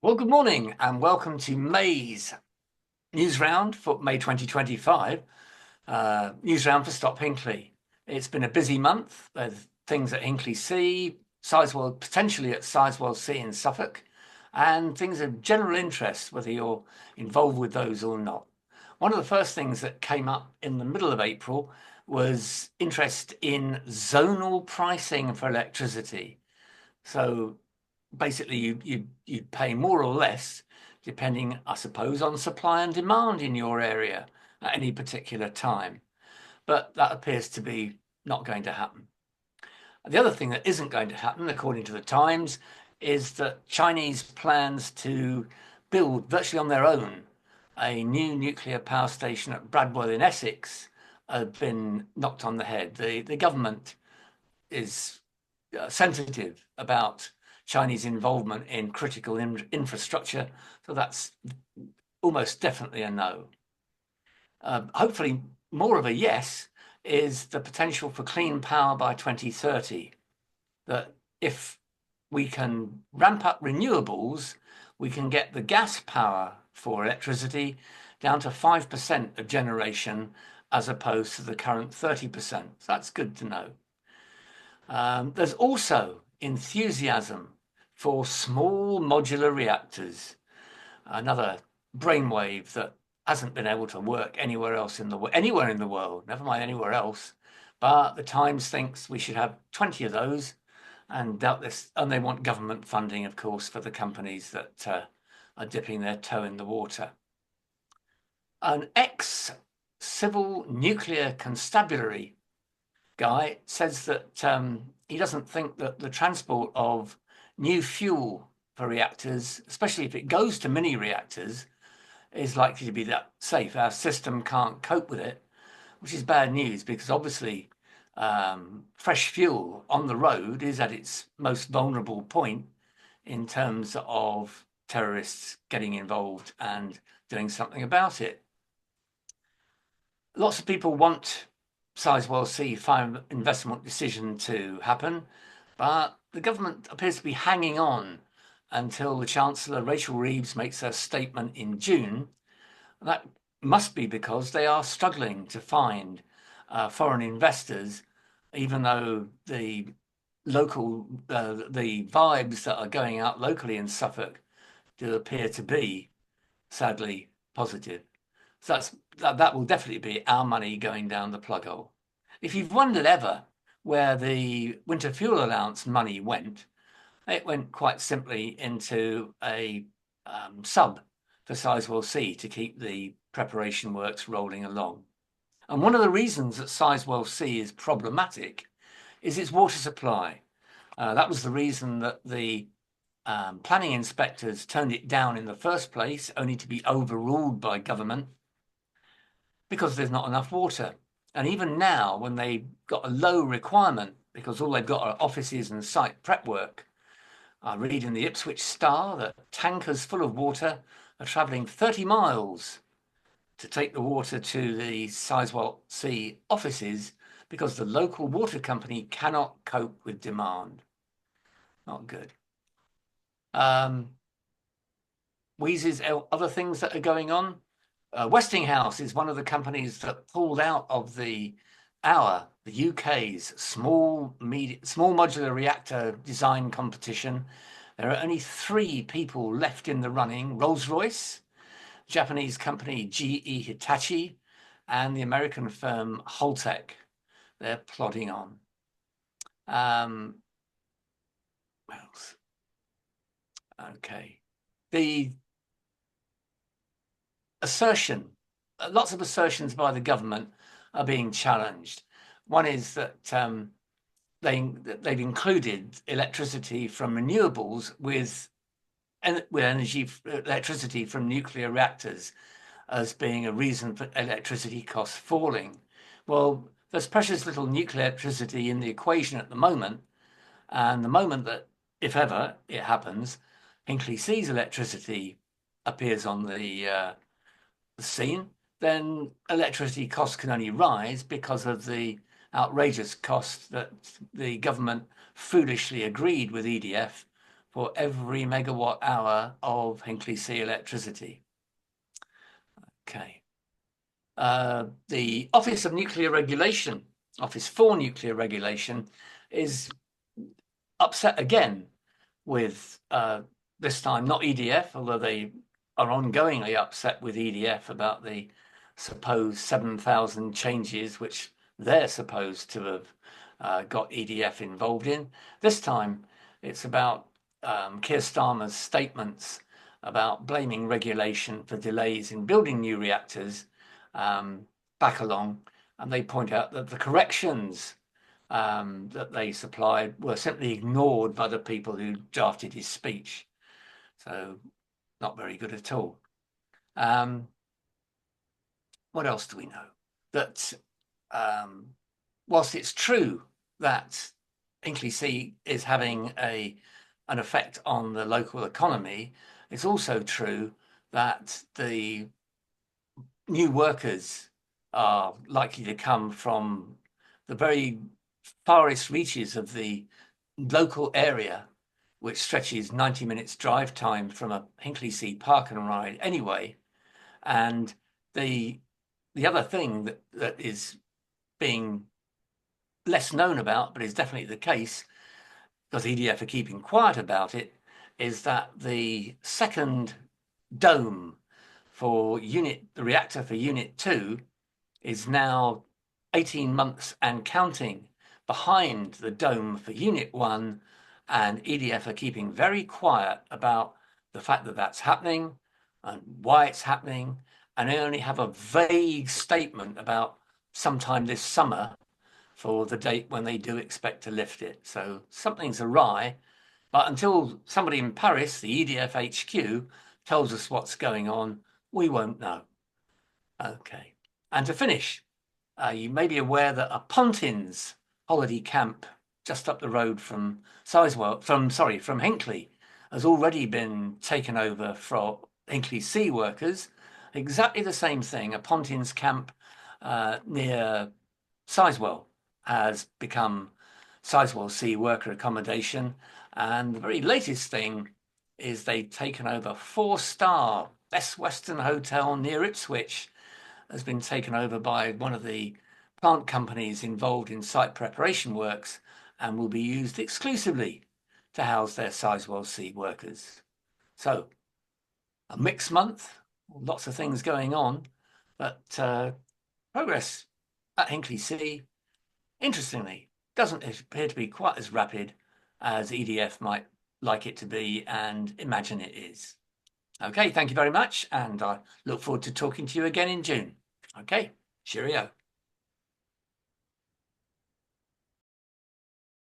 Well, good morning and welcome to May's news round for May 2025. News round for Stop Hinkley. It's been a busy month. There's things at Hinkley C, Sizewell, potentially at Sizewell C in Suffolk, and things of general interest, whether you're involved with those or not. One of the first things that came up in the middle of April was interest in zonal pricing for electricity. So basically you pay more or less depending, I suppose, on supply and demand in your area at any particular time. But that appears to be not going to happen. The other thing that isn't going to happen, according to the Times, is that Chinese plans to build virtually on their own a new nuclear power station at Bradwell in Essex have been knocked on the head. The government is sensitive about Chinese involvement in critical infrastructure. So that's almost definitely a no. Hopefully, more of a yes is the potential for clean power by 2030. That if we can ramp up renewables, we can get the gas power for electricity down to 5% of generation as opposed to the current 30%. So that's good to know. There's also enthusiasm for small modular reactors, another brainwave that hasn't been able to work anywhere in the world, never mind anywhere else. But the Times thinks we should have 20 of those, and they want government funding, of course, for the companies that are dipping their toe in the water. An ex-civil nuclear constabulary guy says that he doesn't think that the transport of new fuel for reactors, especially if it goes to mini reactors, is likely to be that safe. Our system can't cope with it, which is bad news because obviously fresh fuel on the road is at its most vulnerable point in terms of terrorists getting involved and doing something about it. Lots of people want Sizewell C final investment decision to happen, but the government appears to be hanging on until the Chancellor, Rachel Reeves, makes her statement in June. That must be because they are struggling to find foreign investors, even though the vibes that are going out locally in Suffolk do appear to be, sadly, positive. So that will definitely be our money going down the plug hole. If you've wondered ever where the winter fuel allowance money went, it went quite simply into a sub for Sizewell C to keep the preparation works rolling along. And one of the reasons that Sizewell C is problematic is its water supply. That was the reason that the planning inspectors turned it down in the first place, only to be overruled by government because there's not enough water. And even now, when they've got a low requirement, because all they've got are offices and site prep work, I read in the Ipswich Star that tankers full of water are travelling 30 miles to take the water to the Sizewell C offices because the local water company cannot cope with demand. Not good. Wheezy's other things that are going on. Westinghouse is one of the companies that pulled out of the UK's small modular reactor design competition. There are only 3 people left in the running: Rolls-Royce, Japanese company GE Hitachi, and the American firm Holtec. They're plodding on. What else? Okay. The lots of assertions by the government are being challenged. One is that they've included electricity from renewables with electricity from nuclear reactors as being a reason for electricity costs falling. Well, there's precious little nuclear electricity in the equation at the moment, and the moment that, if ever it happens, Hinkley C's electricity appears on the scene, then electricity costs can only rise because of the outrageous cost that the government foolishly agreed with EDF for every megawatt hour of Hinkley C electricity. Okay. The Office of Nuclear Regulation, Office for Nuclear Regulation, is upset again with this time not EDF, although they are ongoingly upset with EDF about the supposed 7,000 changes which they're supposed to have got EDF involved in. This time it's about Keir Starmer's statements about blaming regulation for delays in building new reactors back along, and they point out that the corrections that they supplied were simply ignored by the people who drafted his speech. So not very good at all. What else do we know? That whilst it's true that Hinkley C is having an effect on the local economy, it's also true that the new workers are likely to come from the very farthest reaches of the local area, which stretches 90 minutes drive time from a Hinkley C park and ride anyway. And the other thing that is being less known about, but is definitely the case, because EDF are keeping quiet about it, is that the second dome for the reactor for Unit 2 is now 18 months and counting behind the dome for Unit 1, and EDF are keeping very quiet about the fact that that's happening and why it's happening, and they only have a vague statement about sometime this summer for the date when they do expect to lift it. So something's awry, but until somebody in Paris, the EDF HQ, tells us what's going on, we won't know. Okay. And to finish, you may be aware that a Pontins holiday camp just up the road from Hinkley has already been taken over from Hinkley C workers. Exactly the same thing. A Pontins camp near Sizewell has become Sizewell C worker accommodation. And the very latest thing is they've taken over 4-star Best Western Hotel near Ipswich, has been taken over by one of the plant companies involved in site preparation works and will be used exclusively to house their Sizewell C workers. So a mixed month, lots of things going on, but progress at Hinkley C, interestingly, doesn't appear to be quite as rapid as EDF might like it to be and imagine it is. Okay, thank you very much, and I look forward to talking to you again in June. Okay, cheerio.